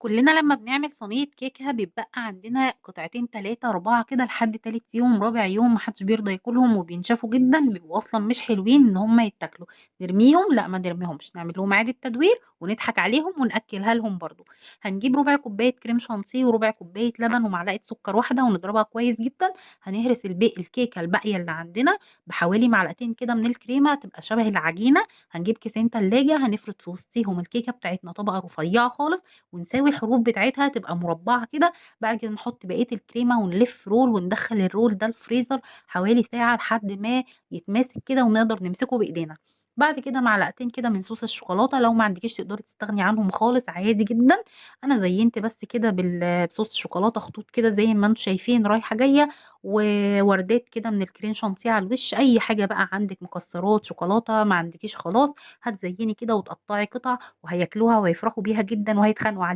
كلنا لما بنعمل صينية كيكة بيبقى عندنا قطعتين 3 4 كده لحد تالت يوم رابع يوم محدش بيرضى ياكلهم وبينشفوا جدا بيبقوا اصلا مش حلوين ان هم يتاكلوا. نرميهم؟ لا، ما نرميهمش، نعمل لهم اعادة تدوير ونضحك عليهم وناكلها لهم برضو. هنجيب ربع كوباية كريم شانتيه وربع كوباية لبن ومعلقة سكر واحدة ونضربها كويس جدا. هنهرس الكيكة الباقية اللي عندنا بحوالي معلقتين كده من الكريمة تبقى شبه العجينة. هنجيب كيسين تلاجة هنفرد في وسطهم الكيكة بتاعتنا طبقة رفيعة خالص ونساوي الحروف بتاعتها تبقى مربعة كده. بعد كده نحط بقية الكريمة ونلف رول وندخل الرول ده الفريزر حوالي ساعة لحد ما يتماسك كده ونقدر نمسكه بإيدينا. بعد كده معلقتين كده من صوص الشوكولاتة، لو ما عندكيش تقدري تستغني عنهم خالص عادي جدا. انا زينت بس كده بصوص الشوكولاتة خطوط كده زي ما انتم شايفين رايحة جاية، ووردات كده من الكريم شانتيه على الوش. اي حاجة بقى عندك، مكسرات، شوكولاتة، ما عندكيش خلاص هتزيني كده وتقطعي قطع وهياكلوها وهيفرحوا بيها جدا وهيتخانقوا عليها.